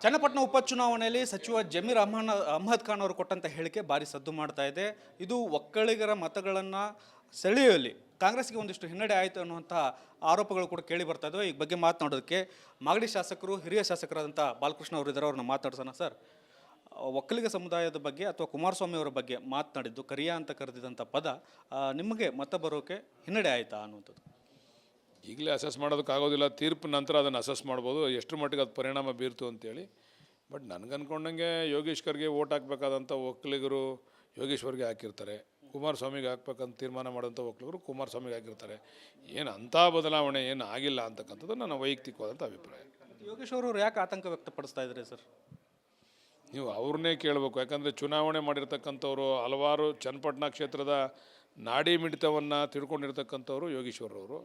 ಚನ್ನಪಟ್ಟಣ ಉಪಚುನಾವಣೆಯಲ್ಲಿ ಸಚಿವ ಜಮೀರ್ ಅಹ್ಮದ್ ಖಾನ್ ಅವರು ಕೊಟ್ಟಂತ ಹೇಳಿಕೆ ಭಾರಿ ಸದ್ದು ಮಾಡ್ತಾ ಇದೆ. ಇದು ಒಕ್ಕಲಿಗರ ಮತಗಳನ್ನು ಸೆಳೆಯುವಲ್ಲಿ ಕಾಂಗ್ರೆಸ್ಗೆ ಒಂದಿಷ್ಟು ಹಿನ್ನಡೆ ಆಯಿತು ಅನ್ನುವಂಥ ಆರೋಪಗಳು ಕೂಡ ಕೇಳಿ ಬರ್ತಾ ಇದ್ದಾವೆ. ಈ ಬಗ್ಗೆ ಮಾತನಾಡೋದಕ್ಕೆ ಮಾಗಡಿ ಶಾಸಕರು, ಹಿರಿಯ ಶಾಸಕರಾದಂಥ ಬಾಲಕೃಷ್ಣ ಅವರು ಇದ್ದಾರೆ. ಅವ್ರನ್ನ ಮಾತಾಡ್ಸೋಣ. ಸರ್, ಒಕ್ಕಲಿಗ ಸಮುದಾಯದ ಬಗ್ಗೆ ಅಥವಾ ಕುಮಾರಸ್ವಾಮಿ ಅವರ ಬಗ್ಗೆ ಮಾತನಾಡಿದ್ದು ಕರಿಯ ಅಂತ ಕರೆದಿದ್ದಂಥ ಪದ ನಿಮಗೆ ಮತ ಬರೋಕೆ ಹಿನ್ನಡೆ ಆಯಿತಾ ಅನ್ನುವಂಥದ್ದು? ಈಗಲೇ ಅಸೆಸ್ ಮಾಡೋದಕ್ಕಾಗೋದಿಲ್ಲ. ತೀರ್ಪು ನಂತರ ಅದನ್ನು ಅಸೆಸ್ ಮಾಡ್ಬೋದು ಎಷ್ಟು ಮಟ್ಟಿಗೆ ಅದು ಪರಿಣಾಮ ಬೀರ್ತು ಅಂತೇಳಿ. ಬಟ್ ನನಗನ್ಕೊಂಡಂಗೆ ಯೋಗೇಶ್ವರ್ಗೆ ಓಟ್ ಹಾಕಬೇಕಾದಂಥ ಒಕ್ಕಲಿಗರು ಯೋಗೇಶ್ವರ್ಗೆ ಹಾಕಿರ್ತಾರೆ, ಕುಮಾರಸ್ವಾಮಿಗೆ ಹಾಕ್ಬೇಕಂತ ತೀರ್ಮಾನ ಮಾಡೋಂಥ ಒಕ್ಕಲಿಗರು ಕುಮಾರಸ್ವಾಮಿಗೆ ಹಾಕಿರ್ತಾರೆ. ಏನು ಅಂಥ ಬದಲಾವಣೆ ಏನು ಆಗಿಲ್ಲ ಅಂತಕ್ಕಂಥದ್ದು ನನ್ನ ವೈಯಕ್ತಿಕವಾದಂಥ ಅಭಿಪ್ರಾಯ. ಯೋಗೇಶ್ವರ್ ಅವರು ಯಾಕೆ ಆತಂಕ ವ್ಯಕ್ತಪಡಿಸ್ತಾ ಇದ್ದಾರೆ ಸರ್? ನೀವು ಅವ್ರನ್ನೇ ಕೇಳಬೇಕು. ಯಾಕಂದರೆ ಚುನಾವಣೆ ಮಾಡಿರ್ತಕ್ಕಂಥವ್ರು ಹಲವಾರು ಚನ್ನಪಟ್ಟಣ ಕ್ಷೇತ್ರದ ನಾಡಿ ಮಿಡಿತವನ್ನು ತಿಳ್ಕೊಂಡಿರ್ತಕ್ಕಂಥವ್ರು ಯೋಗೇಶ್ವರವರು.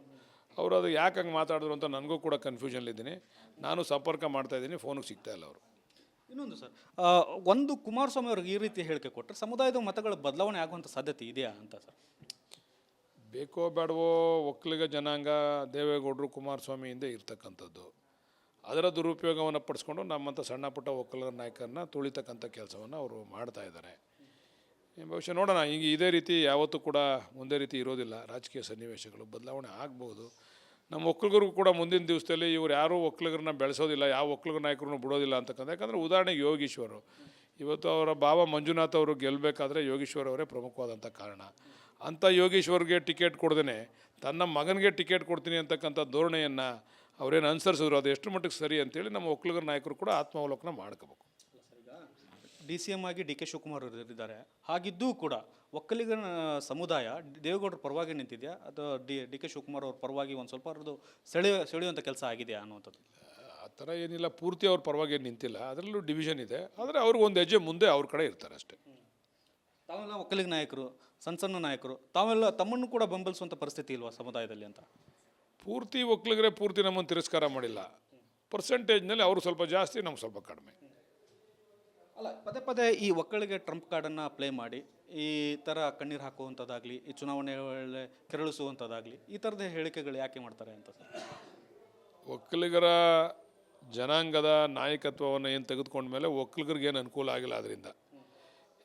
ಅವರು ಅದು ಯಾಕೆ ಹಂಗೆ ಮಾತಾಡಿದ್ರು ಅಂತ ನನಗೂ ಕೂಡ ಕನ್ಫ್ಯೂಷನ್ಲಿದ್ದೀನಿ. ನಾನು ಸಂಪರ್ಕ ಮಾಡ್ತಾಯಿದ್ದೀನಿ, ಫೋನಿಗೆ ಸಿಗ್ತಾ ಇಲ್ಲ ಅವರು. ಇನ್ನೊಂದು ಸರ್, ಒಂದು ಕುಮಾರಸ್ವಾಮಿ ಅವ್ರಿಗೆ ಈ ರೀತಿ ಹೇಳಿಕೆ ಕೊಟ್ಟರೆ ಸಮುದಾಯದ ಮತಗಳು ಬದಲಾವಣೆ ಆಗುವಂಥ ಸಾಧ್ಯತೆ ಇದೆಯಾ ಅಂತ ಸರ್? ಬೇಕೋ ಬೇಡವೋ ಒಕ್ಕಲಿಗ ಜನಾಂಗ ದೇವೇಗೌಡರು ಕುಮಾರಸ್ವಾಮಿಯಿಂದ ಇರ್ತಕ್ಕಂಥದ್ದು. ಅದರ ದುರುಪಯೋಗವನ್ನು ಪಡಿಸ್ಕೊಂಡು ನಮ್ಮಂಥ ಸಣ್ಣ ಪುಟ್ಟ ಒಕ್ಕಲಿಗರ ನಾಯಕರನ್ನ ತುಳಿತಕ್ಕಂಥ ಕೆಲಸವನ್ನು ಅವರು ಮಾಡ್ತಾ ಇದ್ದಾರೆ. ಬಹುಶಃ ನೋಡೋಣ. ಈಗ ಇದೇ ರೀತಿ ಯಾವತ್ತೂ ಕೂಡ ಒಂದೇ ರೀತಿ ಇರೋದಿಲ್ಲ. ರಾಜಕೀಯ ಸನ್ನಿವೇಶಗಳು ಬದಲಾವಣೆ ಆಗ್ಬೋದು. ನಮ್ಮ ಒಕ್ಕಲಿಗರಿಗೂ ಕೂಡ ಮುಂದಿನ ದಿವಸದಲ್ಲಿ ಇವ್ರು ಯಾರೂ ಒಕ್ಕಲಿಗರನ್ನ ಬೆಳೆಸೋದಿಲ್ಲ, ಯಾವ ಒಕ್ಕಲಿಗರ ನಾಯಕರನ್ನು ಬಿಡೋದಿಲ್ಲ ಅಂತಕ್ಕಂಥ. ಯಾಕಂದರೆ ಉದಾಹರಣೆಗೆ ಯೋಗೀಶ್ವರು, ಇವತ್ತು ಅವರ ಭಾವ ಮಂಜುನಾಥ್ ಅವರು ಗೆಲ್ಲಬೇಕಾದ್ರೆ ಯೋಗೀಶ್ವರ್ ಅವರೇ ಪ್ರಮುಖವಾದಂಥ ಕಾರಣ. ಅಂಥ ಯೋಗೀಶ್ವರ್ಗೆ ಟಿಕೆಟ್ ಕೊಡ್ದೇ ತನ್ನ ಮಗನಿಗೆ ಟಿಕೆಟ್ ಕೊಡ್ತೀನಿ ಅಂತಕ್ಕಂಥ ಧೋರಣೆಯನ್ನು ಅವರೇನು ಅನುಸರಿಸಿದ್ರು, ಅದು ಎಷ್ಟು ಮಟ್ಟಿಗೆ ಸರಿ ಅಂತೇಳಿ ನಮ್ಮ ಒಕ್ಕಲಿಗರ ನಾಯಕರು ಕೂಡ ಆತ್ಮಾವಲೋಕನ ಮಾಡ್ಕೋಬೇಕು. DCM ಆಗಿ DK ಶಿವಕುಮಾರ್ ಇದ್ದಾರೆ. ಹಾಗಿದ್ದೂ ಕೂಡ ಒಕ್ಕಲಿಗರ ಸಮುದಾಯ ದೇವೇಗೌಡರ ಪರವಾಗಿ ನಿಂತಿದೆಯಾ ಅಥವಾ DK ಶಿವಕುಮಾರ್ ಅವ್ರ ಪರವಾಗಿ ಒಂದು ಸ್ವಲ್ಪ ಅವ್ರದ್ದು ಸೆಳೆಯುವಂಥ ಕೆಲಸ ಆಗಿದೆಯಾ ಅನ್ನುವಂಥದ್ದು? ಆ ಥರ ಏನಿಲ್ಲ, ಪೂರ್ತಿ ಅವ್ರ ಪರವಾಗಿ ಏನು ನಿಂತಿಲ್ಲ. ಅದರಲ್ಲೂ ಡಿವಿಷನ್ ಇದೆ. ಆದರೆ ಅವ್ರಿಗೆ ಒಂದು ಹೆಜ್ಜೆ ಮುಂದೆ ಅವ್ರ ಕಡೆ ಇರ್ತಾರೆ ಅಷ್ಟೇ. ತಾವೆಲ್ಲ ಒಕ್ಕಲಿಗ ನಾಯಕರು, ಸಣ್ಣ ನಾಯಕರು, ತಾವೆಲ್ಲ ತಮ್ಮನ್ನು ಕೂಡ ಬೆಂಬಲಿಸುವಂಥ ಪರಿಸ್ಥಿತಿ ಇಲ್ವಾ ಸಮುದಾಯದಲ್ಲಿ ಅಂತ? ಪೂರ್ತಿ ಒಕ್ಕಲಿಗರೇ ಪೂರ್ತಿ ನಮ್ಮನ್ನು ತಿರಸ್ಕಾರ ಮಾಡಿಲ್ಲ. ಪರ್ಸೆಂಟೇಜ್ನಲ್ಲಿ ಅವರು ಸ್ವಲ್ಪ ಜಾಸ್ತಿ, ನಮ್ಗೆ ಸ್ವಲ್ಪ ಕಡಿಮೆ. ಅಲ್ಲ, ಪದೇ ಪದೇ ಈ ಒಕ್ಕಲಿಗೆ ಟ್ರಂಪ್ ಕಾರ್ಡನ್ನು ಪ್ಲೇ ಮಾಡಿ ಈ ಥರ ಕಣ್ಣೀರು ಹಾಕುವಂಥದ್ದಾಗಲಿ, ಈ ಚುನಾವಣೆ ವೇಳೆ ಕೆರಳಿಸುವಂಥದ್ದಾಗಲಿ, ಈ ಥರದ ಹೇಳಿಕೆಗಳು ಯಾಕೆ ಮಾಡ್ತಾರೆ ಅಂತ ಸರ್? ಒಕ್ಕಲಿಗರ ಜನಾಂಗದ ನಾಯಕತ್ವವನ್ನು ಏನು ತೆಗೆದುಕೊಂಡ್ಮೇಲೆ ಒಕ್ಕಲಿಗರಿಗೇನು ಅನುಕೂಲ ಆಗಿಲ್ಲ. ಅದರಿಂದ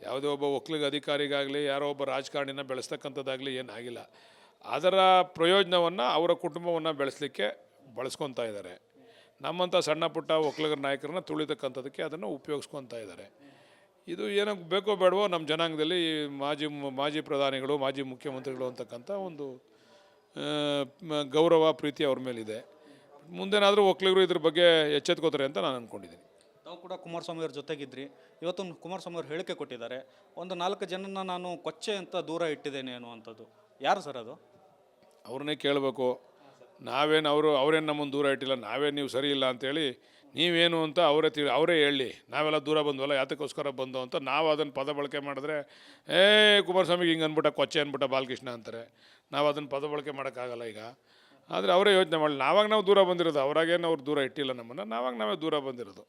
ಯಾವುದೇ ಒಬ್ಬ ಒಕ್ಕಲಿಗ ಅಧಿಕಾರಿಗಾಗಲಿ ಯಾರೋ ಒಬ್ಬ ರಾಜಕಾರಣಿನ ಬೆಳೆಸ್ತಕ್ಕಂಥದ್ದಾಗಲಿ ಏನಾಗಿಲ್ಲ. ಅದರ ಪ್ರಯೋಜನವನ್ನು ಅವರ ಕುಟುಂಬವನ್ನು ಬೆಳೆಸಲಿಕ್ಕೆ ಬಳಸ್ಕೊತಾ ಇದ್ದಾರೆ. ನಮ್ಮಂಥ ಸಣ್ಣ ಪುಟ್ಟ ಒಕ್ಕಲಿಗರ ನಾಯಕರನ್ನ ತುಳಿತಕ್ಕಂಥದ್ದಕ್ಕೆ ಅದನ್ನು ಉಪಯೋಗಿಸ್ಕೊತಾ ಇದ್ದಾರೆ. ಇದು ಏನಕ್ಕೆ ಬೇಕೋ ಬೇಡವೋ ನಮ್ಮ ಜನಾಂಗದಲ್ಲಿ ಮಾಜಿ ಪ್ರಧಾನಿಗಳು, ಮಾಜಿ ಮುಖ್ಯಮಂತ್ರಿಗಳು ಅಂತಕ್ಕಂಥ ಒಂದು ಗೌರವ ಪ್ರೀತಿ ಅವ್ರ ಮೇಲಿದೆ. ಮುಂದೇನಾದರೂ ಒಕ್ಕಲಿಗರು ಇದ್ರ ಬಗ್ಗೆ ಎಚ್ಚೆತ್ಕೋತಾರೆ ಅಂತ ನಾನು ಅಂದ್ಕೊಂಡಿದ್ದೀನಿ. ನಾವು ಕೂಡ ಕುಮಾರಸ್ವಾಮಿ ಅವ್ರ ಜೊತೆಗಿದ್ರಿ. ಇವತ್ತು ಕುಮಾರಸ್ವಾಮಿ ಅವರು ಹೇಳಿಕೆ ಕೊಟ್ಟಿದ್ದಾರೆ, ಒಂದು 4 ಜನನ ನಾನು ಕೊಚ್ಚೆ ಅಂತ ದೂರ ಇಟ್ಟಿದ್ದೇನೆ ಅನ್ನುವಂಥದ್ದು. ಯಾರು ಸರ್ ಅದು? ಅವ್ರನ್ನೇ ಕೇಳಬೇಕು. ನಾವೇನು ಅವರೇನು ನಮ್ಮನ್ನು ದೂರ ಇಟ್ಟಿಲ್ಲ, ನಾವೇನು ನೀವು ಸರಿ ಇಲ್ಲ ಅಂಥೇಳಿ ನೀವೇನು ಅಂತ ಅವರೇ ಹೇಳಿ. ನಾವೆಲ್ಲ ದೂರ ಬಂದ್ವಲ್ಲ, ಯಾತಕ್ಕೋಸ್ಕರ ಬಂದು ಅಂತ ನಾವು ಅದನ್ನು ಪದ ಬಳಕೆ ಮಾಡಿದ್ರೆ ಕುಮಾರಸ್ವಾಮಿಗೆ ಹಿಂಗೆ ಅಂದ್ಬಿಟ್ಟ ಕೊಚ್ಚೆ ಅಂದ್ಬಿಟ್ಟ ಬಾಲಕೃಷ್ಣ ಅಂತಾರೆ. ನಾವು ಅದನ್ನು ಪದ ಬಳಕೆ ಮಾಡೋಕ್ಕಾಗಲ್ಲ ಈಗ. ಆದರೆ ಅವರೇ ಯೋಚನೆ ಮಾಡಲಿ. ನಾವು ದೂರ ಬಂದಿರೋದು, ಅವರಾಗೇನು ಅವ್ರು ದೂರ ಇಟ್ಟಿಲ್ಲ ನಮ್ಮನ್ನು, ನಾವೇ ದೂರ ಬಂದಿರೋದು.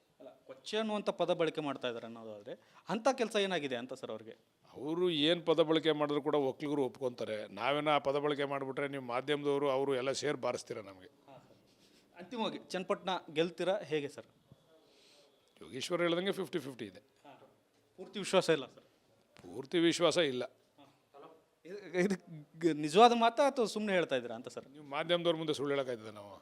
ಕೊಚ್ಚೆ ಅನ್ನುವಂಥ ಪದ ಬಳಕೆ ಮಾಡ್ತಾ ಇದ್ದಾರೆ ಅನ್ನೋದಾದರೆ ಅಂಥ ಕೆಲಸ ಏನಾಗಿದೆ ಅಂತ ಸರ್ ಅವ್ರಿಗೆ? ಅವರು ಏನು ಪದ ಬಳಕೆ ಮಾಡಿದ್ರು ಕೂಡ ಒಕ್ಕಲಿಗರು ಒಪ್ಕೊತಾರೆ. ನಾವೇನೋ ಆ ಪದ ಬಳಕೆ ಮಾಡಿಬಿಟ್ರೆ ನೀವು ಮಾಧ್ಯಮದವರು ಅವರು ಎಲ್ಲ ಸೇರಿ ಬಾರಿಸ್ತೀರ ನಮಗೆ. ಅಂತಿಮವಾಗಿ ಚನ್ನಪಟ್ಟಣ ಗೆಲ್ತೀರಾ ಹೇಗೆ ಸರ್? ಯೋಗೇಶ್ವರ್ ಹೇಳ್ದಂಗೆ 50-50 ಇದೆ. ಪೂರ್ತಿ ವಿಶ್ವಾಸ ಇಲ್ಲ ಸರ್? ಪೂರ್ತಿ ವಿಶ್ವಾಸ ಇಲ್ಲ. ಇದು ನಿಜವಾದ ಮಾತಾ ಅಥವಾ ಸುಮ್ಮನೆ ಹೇಳ್ತಾ ಇದ್ದೀರಾ ಅಂತ ಸರ್? ನೀವು ಮಾಧ್ಯಮದವ್ರ ಮುಂದೆ ಸುಳ್ಳು ಹೇಳೋಕ್ಕಾಯ್ತದೆ ನಾವು?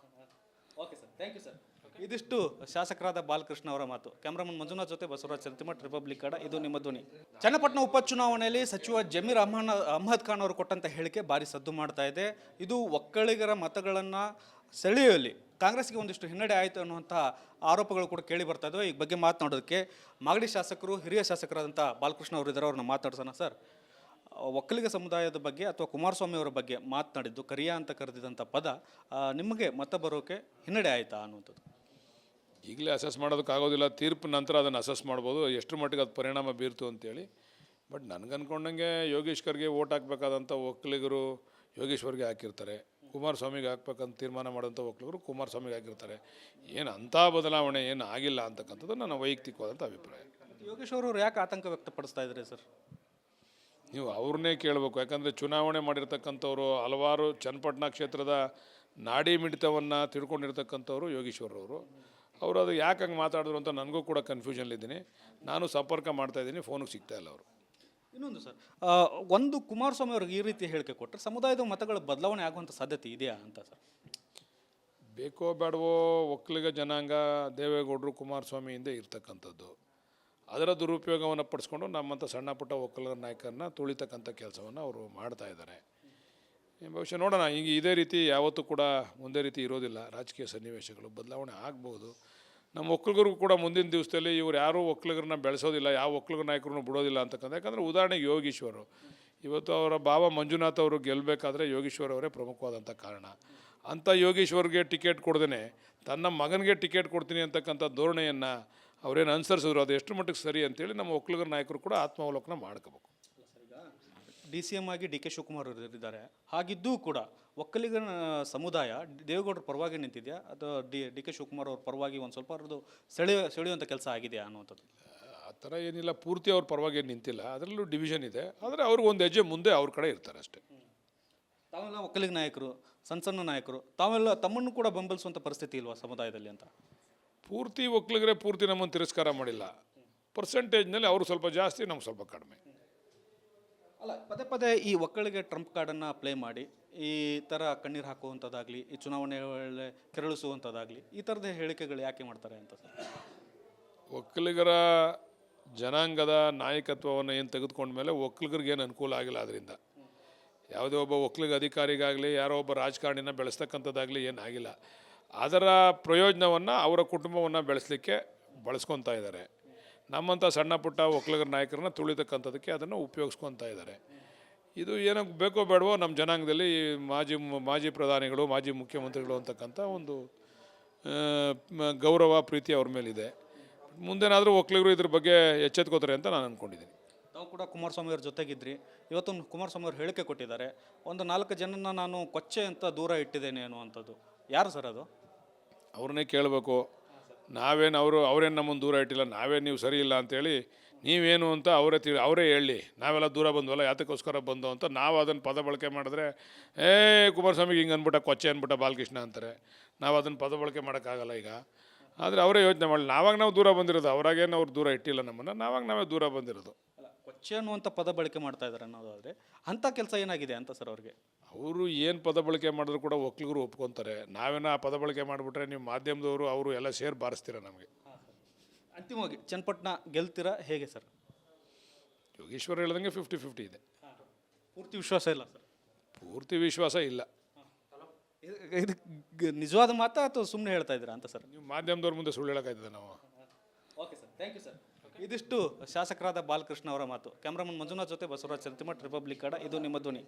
Okay sir, thank you sir. ಇದಿಷ್ಟು ಶಾಸಕರಾದ ಬಾಲಕೃಷ್ಣ ಅವರ ಮಾತು. ಕ್ಯಾಮ್ರಾಮನ್ ಮಂಜುನಾಥ್ ಜೊತೆ ಬಸವರಾಜ್ ಚರ್ತಿಮಠ್, ರಿಪಬ್ಲಿಕ್ ಕನ್ನಡ. ಇದು ನಿಮ್ಮ ಧ್ವನಿ. ಚನ್ನಪಟ್ಟಣ ಉಪಚುನಾವಣೆಯಲ್ಲಿ ಸಚಿವ ಜಮೀರ್ ಅಹ್ಮದ್ ಖಾನ್ ಅವರು ಕೊಟ್ಟಂತ ಹೇಳಿಕೆ ಭಾರಿ ಸದ್ದು ಮಾಡ್ತಾ ಇದೆ. ಇದು ಒಕ್ಕಲಿಗರ ಮತಗಳನ್ನು ಸೆಳೆಯುವಲ್ಲಿ ಕಾಂಗ್ರೆಸ್ಗೆ ಒಂದಿಷ್ಟು ಹಿನ್ನಡೆ ಆಯಿತು ಅನ್ನುವಂಥ ಆರೋಪಗಳು ಕೂಡ ಕೇಳಿ ಬರ್ತಾ ಇದ್ದಾವೆ. ಈ ಬಗ್ಗೆ ಮಾತನಾಡೋದಕ್ಕೆ ಮಾಗಡಿ ಶಾಸಕರು, ಹಿರಿಯ ಶಾಸಕರಾದಂಥ ಬಾಲಕೃಷ್ಣ ಅವರು ಇದ್ದಾರೆ. ಅವ್ರನ್ನ ಮಾತಾಡ್ಸೋಣ. ಸರ್, ಒಕ್ಕಲಿಗ ಸಮುದಾಯದ ಬಗ್ಗೆ ಅಥವಾ ಕುಮಾರಸ್ವಾಮಿ ಅವರ ಬಗ್ಗೆ ಮಾತನಾಡಿದ್ದು ಕರಿಯ ಅಂತ ಕರೆದಿದ್ದಂಥ ಪದ ನಿಮಗೆ ಮತ ಬರೋಕೆ ಹಿನ್ನಡೆ ಆಯಿತಾ ಅನ್ನುವಂಥದ್ದು? ಈಗಲೇ ಅಸೆಸ್ ಮಾಡೋದಕ್ಕಾಗೋದಿಲ್ಲ. ತೀರ್ಪು ನಂತರ ಅದನ್ನು ಅಸೆಸ್ ಮಾಡ್ಬೋದು ಎಷ್ಟು ಮಟ್ಟಿಗೆ ಅದು ಪರಿಣಾಮ ಬೀರ್ತು ಅಂತೇಳಿ. ಬಟ್ ನನಗನ್ಕೊಂಡಂಗೆ ಯೋಗೇಶ್ವರ್ಗೆ ಓಟ್ ಹಾಕಬೇಕಾದಂಥ ಒಕ್ಕಲಿಗರು ಯೋಗೇಶ್ವರ್ಗೆ ಹಾಕಿರ್ತಾರೆ, ಕುಮಾರಸ್ವಾಮಿಗೆ ಹಾಕ್ಬೇಕಂತ ತೀರ್ಮಾನ ಮಾಡೋಂಥ ಒಕ್ಕಲಿಗರು ಕುಮಾರಸ್ವಾಮಿಗೆ ಹಾಕಿರ್ತಾರೆ. ಏನು ಅಂಥ ಬದಲಾವಣೆ ಏನು ಆಗಿಲ್ಲ ಅಂತಕ್ಕಂಥದ್ದು ನನ್ನ ವೈಯಕ್ತಿಕವಾದಂಥ ಅಭಿಪ್ರಾಯ. ಯೋಗೇಶ್ವರ್ ಅವರು ಯಾಕೆ ಆತಂಕ ವ್ಯಕ್ತಪಡಿಸ್ತಾ ಇದ್ದಾರೆ ಸರ್? ನೀವು ಅವ್ರನ್ನೇ ಕೇಳಬೇಕು. ಯಾಕಂದರೆ ಚುನಾವಣೆ ಮಾಡಿರ್ತಕ್ಕಂಥವ್ರು ಹಲವಾರು ಚನ್ನಪಟ್ಟಣ ಕ್ಷೇತ್ರದ ನಾಡಿ ಮಿಡಿತವನ್ನು ತಿಳ್ಕೊಂಡಿರ್ತಕ್ಕಂಥವ್ರು ಯೋಗೇಶ್ವರವರು. ಅವರು ಅದು ಯಾಕೆ ಹಂಗೆ ಮಾತಾಡಿದ್ರು ಅಂತ ನನಗೂ ಕೂಡ ಕನ್ಫ್ಯೂಷನ್ಲಿದ್ದೀನಿ. ನಾನು ಸಂಪರ್ಕ ಮಾಡ್ತಾಯಿದ್ದೀನಿ, ಫೋನಿಗೆ ಸಿಗ್ತಾ ಇಲ್ಲ ಅವರು. ಇನ್ನೊಂದು ಸರ್, ಒಂದು ಕುಮಾರಸ್ವಾಮಿ ಅವ್ರಿಗೆ ಈ ರೀತಿ ಹೇಳಿಕೆ ಕೊಟ್ಟರೆ ಸಮುದಾಯದ ಮತಗಳ ಬದಲಾವಣೆ ಆಗುವಂಥ ಸಾಧ್ಯತೆ ಇದೆಯಾ ಅಂತ ಸರ್? ಬೇಕೋ ಬೇಡವೋ ಒಕ್ಕಲಿಗ ಜನಾಂಗ ದೇವೇಗೌಡರು ಕುಮಾರಸ್ವಾಮಿಯಿಂದ ಇರ್ತಕ್ಕಂಥದ್ದು. ಅದರ ದುರುಪಯೋಗವನ್ನು ಪಡಿಸ್ಕೊಂಡು ನಮ್ಮಂಥ ಸಣ್ಣ ಪುಟ್ಟ ಒಕ್ಕಲಿಗರ ನಾಯಕರನ್ನ ತುಳಿತಕ್ಕಂಥ ಕೆಲಸವನ್ನು ಅವರು ಮಾಡ್ತಾ ಇದ್ದಾರೆ. ಬಹುಶಃ ನೋಡೋಣ, ಈಗ ಇದೇ ರೀತಿ ಯಾವತ್ತೂ ಕೂಡ ಒಂದೇ ರೀತಿ ಇರೋದಿಲ್ಲ. ರಾಜಕೀಯ ಸನ್ನಿವೇಶಗಳು ಬದಲಾವಣೆ ಆಗ್ಬೋದು. ನಮ್ಮ ಒಕ್ಕಲಿಗರಿಗೂ ಕೂಡ ಮುಂದಿನ ದಿವಸದಲ್ಲಿ ಇವ್ರು ಯಾರೂ ಒಕ್ಕಲಿಗರನ್ನ ಬೆಳೆಸೋದಿಲ್ಲ, ಯಾವ ಒಕ್ಕಲಿಗರ ನಾಯಕರನ್ನು ಬಿಡೋದಿಲ್ಲ ಅಂತಕ್ಕಂಥ. ಯಾಕಂದರೆ ಉದಾಹರಣೆಗೆ ಯೋಗೀಶ್ವರು, ಇವತ್ತು ಅವರ ಭಾವ ಮಂಜುನಾಥ್ ಅವರು ಗೆಲ್ಲಬೇಕಾದ್ರೆ ಯೋಗೀಶ್ವರ್ ಅವರೇ ಪ್ರಮುಖವಾದಂಥ ಕಾರಣ. ಅಂಥ ಯೋಗೀಶ್ವರ್ಗೆ ಟಿಕೆಟ್ ಕೊಡ್ದೇ ತನ್ನ ಮಗನಿಗೆ ಟಿಕೆಟ್ ಕೊಡ್ತೀನಿ ಅಂತಕ್ಕಂಥ ಧೋರಣೆಯನ್ನು ಅವರೇನು ಅನುಸರಿಸಿದ್ರು, ಅದು ಎಷ್ಟು ಮಟ್ಟಿಗೆ ಸರಿ ಅಂತೇಳಿ ನಮ್ಮ ಒಕ್ಕಲಿಗರ ನಾಯಕರು ಕೂಡ ಆತ್ಮಾವಲೋಕನ ಮಾಡ್ಕೋಬೇಕು. DCM ಆಗಿ DK ಶಿವಕುಮಾರ್ ಅವರು ಇದ್ದಾರೆ. ಹಾಗಿದ್ದೂ ಕೂಡ ಒಕ್ಕಲಿಗರ ಸಮುದಾಯ ದೇವೇಗೌಡರ ಪರವಾಗಿ ನಿಂತಿದೆಯಾ ಅಥವಾ DK ಶಿವಕುಮಾರ್ ಅವ್ರ ಪರವಾಗಿ ಒಂದು ಸ್ವಲ್ಪ ಅವ್ರದ್ದು ಸೆಳೆಯುವಂಥ ಕೆಲಸ ಆಗಿದೆಯಾ ಅನ್ನುವಂಥದ್ದು? ಆ ಥರ ಏನಿಲ್ಲ, ಪೂರ್ತಿ ಅವ್ರ ಪರವಾಗಿ ಏನು ನಿಂತಿಲ್ಲ. ಅದರಲ್ಲೂ ಡಿವಿಷನ್ ಇದೆ, ಆದರೆ ಅವ್ರಿಗೆ ಒಂದು ಹೆಜ್ಜೆ ಮುಂದೆ ಅವ್ರ ಕಡೆ ಇರ್ತಾರೆ ಅಷ್ಟೇ. ತಾವೆಲ್ಲ ಒಕ್ಕಲಿಗ ನಾಯಕರು, ಸಣ್ಣ ನಾಯಕರು, ತಾವೆಲ್ಲ ತಮ್ಮನ್ನು ಕೂಡ ಬೆಂಬಲಿಸುವಂಥ ಪರಿಸ್ಥಿತಿ ಇಲ್ವಾ ಸಮುದಾಯದಲ್ಲಿ ಅಂತ? ಪೂರ್ತಿ ಒಕ್ಕಲಿಗರೇ ಪೂರ್ತಿ ನಮ್ಮನ್ನು ತಿರಸ್ಕಾರ ಮಾಡಿಲ್ಲ. ಪರ್ಸೆಂಟೇಜ್ನಲ್ಲಿ ಅವರು ಸ್ವಲ್ಪ ಜಾಸ್ತಿ, ನಮ್ಗೆ ಸ್ವಲ್ಪ ಕಡಿಮೆ. ಅಲ್ಲ, ಪದೇ ಪದೇ ಈ ಒಕ್ಕಲಿಗೆ ಟ್ರಂಪ್ ಕಾರ್ಡನ್ನು ಪ್ಲೇ ಮಾಡಿ ಈ ಥರ ಕಣ್ಣೀರು ಹಾಕುವಂಥದ್ದಾಗಲಿ, ಈ ಚುನಾವಣೆ ವೇಳೆ ಕೆರಳಿಸುವಂಥದ್ದಾಗಲಿ, ಈ ಥರದ ಹೇಳಿಕೆಗಳು ಯಾಕೆ ಮಾಡ್ತಾರೆ ಅಂತ ಸರ್? ಒಕ್ಕಲಿಗರ ಜನಾಂಗದ ನಾಯಕತ್ವವನ್ನು ಏನು ತೆಗೆದುಕೊಂಡ್ಮೇಲೆ ಒಕ್ಕಲಿಗರಿಗೆ ಏನು ಅನುಕೂಲ ಆಗಿಲ್ಲ. ಅದರಿಂದ ಯಾವುದೇ ಒಬ್ಬ ಒಕ್ಕಲಿಗ ಅಧಿಕಾರಿಗಾಗಲಿ ಯಾರೋ ಒಬ್ಬ ರಾಜಕಾರಣಿನ ಬೆಳೆಸ್ತಕ್ಕಂಥದ್ದಾಗಲಿ ಏನಾಗಿಲ್ಲ. ಅದರ ಪ್ರಯೋಜನವನ್ನು ಅವರ ಕುಟುಂಬವನ್ನು ಬೆಳೆಸಲಿಕ್ಕೆ ಬಳಸ್ಕೊತಾ ಇದ್ದಾರೆ. ನಮ್ಮಂಥ ಸಣ್ಣ ಪುಟ್ಟ ಒಕ್ಕಲಿಗರ ನಾಯಕರನ್ನ ತುಳಿತಕ್ಕಂಥದ್ದಕ್ಕೆ ಅದನ್ನು ಉಪಯೋಗಿಸ್ಕೊತಾ ಇದ್ದಾರೆ. ಇದು ಏನೋ ಬೇಕೋ ಬೇಡವೋ ನಮ್ಮ ಜನಾಂಗದಲ್ಲಿ ಮಾಜಿ ಪ್ರಧಾನಿಗಳು, ಮಾಜಿ ಮುಖ್ಯಮಂತ್ರಿಗಳು ಅಂತಕ್ಕಂಥ ಒಂದು ಗೌರವ ಪ್ರೀತಿ ಅವ್ರ ಮೇಲಿದೆ. ಮುಂದೇನಾದರೂ ಒಕ್ಕಲಿಗರು ಇದ್ರ ಬಗ್ಗೆ ಎಚ್ಚೆತ್ಕೋತಾರೆ ಅಂತ ನಾನು ಅಂದ್ಕೊಂಡಿದ್ದೀನಿ. ನಾವು ಕೂಡ ಕುಮಾರಸ್ವಾಮಿ ಅವ್ರ ಜೊತೆಗಿದ್ರಿ. ಇವತ್ತು ಕುಮಾರಸ್ವಾಮಿ ಅವರು ಹೇಳಿಕೆ ಕೊಟ್ಟಿದ್ದಾರೆ, ಒಂದು 4 ಜನನ ನಾನು ಕೊಚ್ಚೆ ಅಂತ ದೂರ ಇಟ್ಟಿದ್ದೇನೆ ಅನ್ನುವಂಥದ್ದು. ಯಾರು ಸರ್ ಅದು? ಅವ್ರನ್ನೇ ಕೇಳಬೇಕು. ನಾವೇನು ಅವರೇನು ನಮ್ಮನ್ನು ದೂರ ಇಟ್ಟಿಲ್ಲ, ನಾವೇನು ನೀವು ಸರಿ ಇಲ್ಲ ಅಂತೇಳಿ ನೀವೇನು ಅಂತ ಅವರೇ ಹೇಳಿ. ನಾವೆಲ್ಲ ದೂರ ಬಂದ್ವಲ್ಲ, ಯಾತಕ್ಕೋಸ್ಕರ ಬಂದು ಅಂತ ನಾವು ಅದನ್ನು ಪದ ಬಳಕೆ ಮಾಡಿದ್ರೆ ಕುಮಾರಸ್ವಾಮಿಗೆ ಹಿಂಗೆ ಅಂದ್ಬಿಟ್ಟ ಕೊಚ್ಚೆ ಅಂದ್ಬಿಟ್ಟ ಬಾಲಕೃಷ್ಣ ಅಂತಾರೆ. ನಾವು ಅದನ್ನು ಪದ ಬಳಕೆ ಮಾಡೋಕ್ಕಾಗಲ್ಲ ಈಗ. ಆದರೆ ಅವರೇ ಯೋಚನೆ ಮಾಡಲಿ. ನಾವು ದೂರ ಬಂದಿರೋದು, ಅವರಾಗೇನು ಅವ್ರು ದೂರ ಇಟ್ಟಿಲ್ಲ ನಮ್ಮನ್ನು, ನಾವೇ ದೂರ ಬಂದಿರೋದು. ಅಲ್ಲ, ಕೊಚ್ಚೆ ಅನ್ನುವಂಥ ಪದ ಬಳಕೆ ಮಾಡ್ತಾ ಇದ್ದಾರೆ ಅನ್ನೋದಾದರೆ ಅಂಥ ಕೆಲಸ ಏನಾಗಿದೆ ಅಂತ ಸರ್ ಅವ್ರಿಗೆ? ಅವರು ಏನು ಪದ ಬಳಕೆ ಮಾಡಿದ್ರು ಕೂಡ ಒಕ್ಕಲಿಗರು ಒಪ್ಕೊತಾರೆ. ನಾವೇನೋ ಆ ಪದ ಬಳಕೆ ಮಾಡಿಬಿಟ್ರೆ ನೀವು ಮಾಧ್ಯಮದವರು ಅವರು ಎಲ್ಲ ಸೇರಿ ಬಾರಿಸ್ತೀರ ನಮಗೆ. ಅಂತಿಮವಾಗಿ ಚನ್ನಪಟ್ಟಣ ಗೆಲ್ತೀರಾ ಹೇಗೆ ಸರ್? ಯೋಗೀಶ್ವರ್ ಹೇಳ್ದಂಗೆ 50-50 ಇದೆ. ಪೂರ್ತಿ ವಿಶ್ವಾಸ ಇಲ್ಲ ಸರ್? ಪೂರ್ತಿ ವಿಶ್ವಾಸ ಇಲ್ಲ. ಇದು ನಿಜವಾದ ಮಾತಾ ಅಥವಾ ಸುಮ್ಮನೆ ಹೇಳ್ತಾ ಇದ್ದೀರಾ ಅಂತ ಸರ್? ನೀವು ಮಾಧ್ಯಮದವ್ರ ಮುಂದೆ ಸುಳ್ಳು ಹೇಳೋಕ್ಕಾಯ್ತದೆ ನಾವು? Okay sir, thank you sir. ಇದಿಷ್ಟು ಶಾಸಕರಾದ ಬಾಲಕೃಷ್ಣ ಅವರ ಮಾತು. ಕ್ಯಾಮ್ರಾಮನ್ ಮಂಜುನಾಥ್ ಜೊತೆ ಬಸವರಾಜ್ ಚರ್ತಿಮಠ್, ರಿಪಬ್ಲಿಕ್ ಕನ್ನಡ. ಇದು ನಿಮ್ಮ ಧ್ವನಿ.